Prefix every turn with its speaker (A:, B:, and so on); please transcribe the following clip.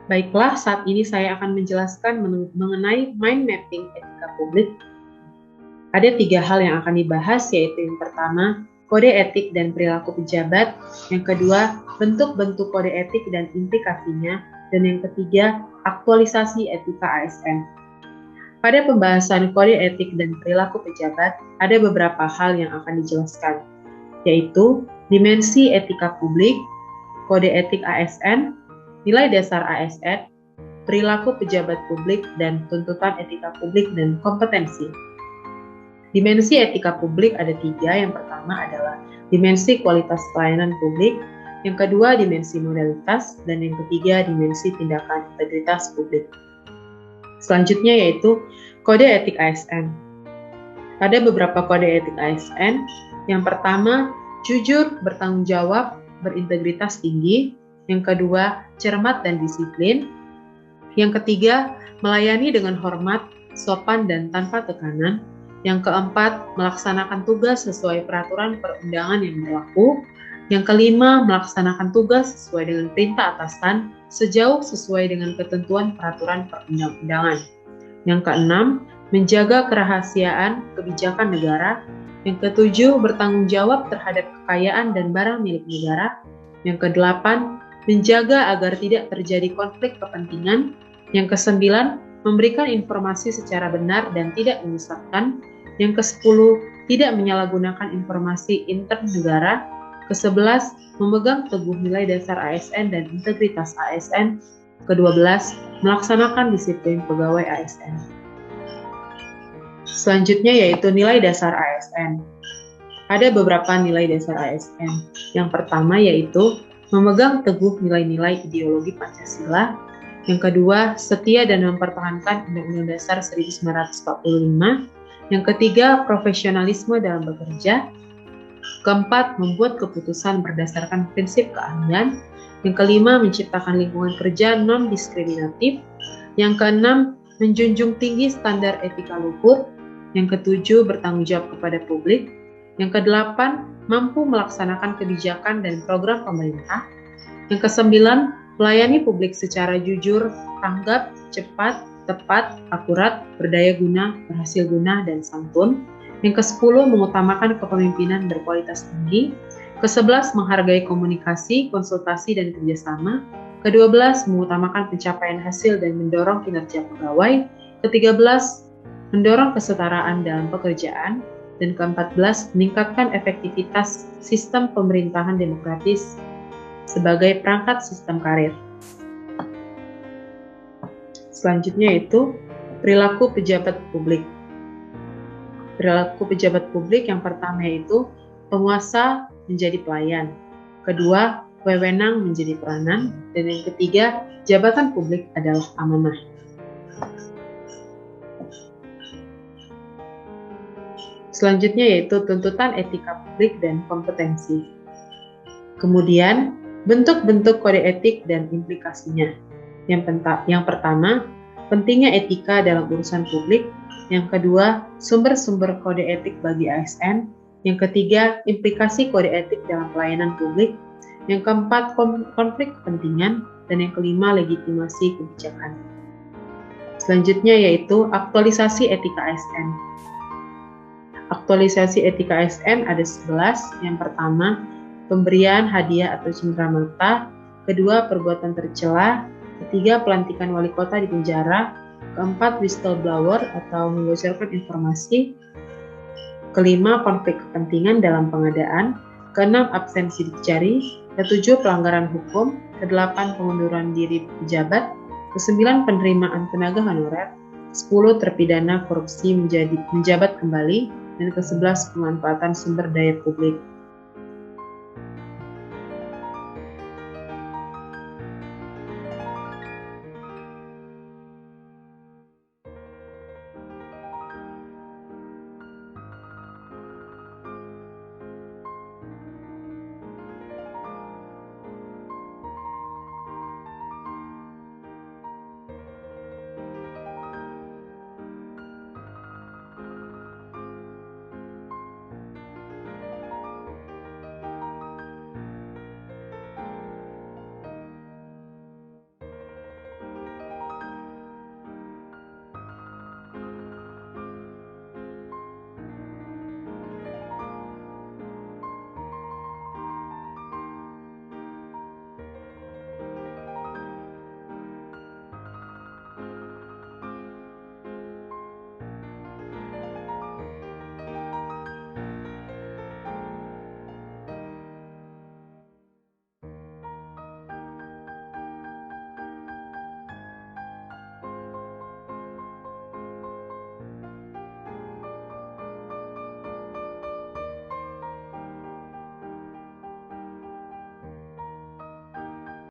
A: Baiklah, saat ini saya akan menjelaskan mengenai mind mapping etika publik. Ada 3 hal yang akan dibahas, yaitu yang pertama, kode etik dan perilaku pejabat, yang kedua, bentuk-bentuk kode etik dan implikasinya, dan yang ketiga, aktualisasi etika ASN. Pada pembahasan kode etik dan perilaku pejabat, ada beberapa hal yang akan dijelaskan, yaitu dimensi etika publik, kode etik ASN, nilai dasar ASN, perilaku pejabat publik, dan tuntutan etika publik dan kompetensi. Dimensi etika publik ada 3, yang pertama adalah dimensi kualitas pelayanan publik, yang kedua dimensi modalitas, dan yang ketiga dimensi tindakan integritas publik. Selanjutnya yaitu kode etik ASN. Ada beberapa kode etik ASN. Yang pertama, jujur, bertanggung jawab, berintegritas tinggi. Yang kedua, cermat dan disiplin. Yang ketiga, melayani dengan hormat, sopan dan tanpa tekanan. Yang keempat, melaksanakan tugas sesuai peraturan perundangan yang berlaku. Yang kelima, melaksanakan tugas sesuai dengan perintah atasan sejauh sesuai dengan ketentuan peraturan perundang-undangan. Yang keenam, menjaga kerahasiaan kebijakan negara. Yang ketujuh, bertanggung jawab terhadap kekayaan dan barang milik negara. Yang kedelapan, menjaga agar tidak terjadi konflik kepentingan. Yang kesembilan, memberikan informasi secara benar dan tidak menyesatkan. Yang ke-10, tidak menyalahgunakan informasi intern negara. Ke-11, memegang teguh nilai dasar ASN dan integritas ASN. Ke-12, melaksanakan disiplin pegawai ASN. Selanjutnya yaitu nilai dasar ASN. Ada beberapa nilai dasar ASN. Yang pertama yaitu memegang teguh nilai-nilai ideologi Pancasila. Yang kedua, setia dan mempertahankan Undang-Undang Dasar 1945. Yang ketiga, profesionalisme dalam bekerja. Keempat, membuat keputusan berdasarkan prinsip keahlian. Yang kelima, menciptakan lingkungan kerja non-diskriminatif. Yang keenam, menjunjung tinggi standar etika luhur. Yang ketujuh, bertanggung jawab kepada publik. Yang kedelapan, mampu melaksanakan kebijakan dan program pemerintah. Yang kesembilan, melayani publik secara jujur, tanggap, cepat, tepat, akurat, berdaya guna, berhasil guna, dan santun. Yang ke-10, mengutamakan kepemimpinan berkualitas tinggi. Ke-11, menghargai komunikasi, konsultasi, dan kerjasama. Ke-12, mengutamakan pencapaian hasil dan mendorong kinerja pegawai. Ke-13, mendorong kesetaraan dalam pekerjaan. Dan ke-14, meningkatkan efektivitas sistem pemerintahan demokratis sebagai perangkat sistem karir. Selanjutnya yaitu perilaku pejabat publik. Perilaku pejabat publik yang pertama yaitu penguasa menjadi pelayan. Kedua, wewenang menjadi peranan. Dan yang ketiga, jabatan publik adalah amanah. Selanjutnya yaitu tuntutan etika publik dan kompetensi. Kemudian, bentuk-bentuk kode etik dan implikasinya. Yang pertama, pentingnya etika dalam urusan publik. Yang kedua, sumber-sumber kode etik bagi ASN. Yang ketiga, implikasi kode etik dalam pelayanan publik. Yang keempat, konflik kepentingan. Dan yang kelima, legitimasi kebijakan. Selanjutnya yaitu aktualisasi etika ASN. Aktualisasi etika ASN ada 11. Yang pertama, pemberian hadiah atau cenderamata. Kedua, perbuatan tercela. Ketiga, pelantikan wali kota di penjara. Keempat, whistleblower atau membocorkan informasi. Kelima, konflik kepentingan dalam pengadaan. Keenam, absensi dicari. Ketujuh, pelanggaran hukum. Kedelapan, pengunduran diri pejabat. Kesembilan, penerimaan tenaga honorer. 10, terpidana korupsi menjabat kembali. Dan ke-11, pemanfaatan sumber daya publik.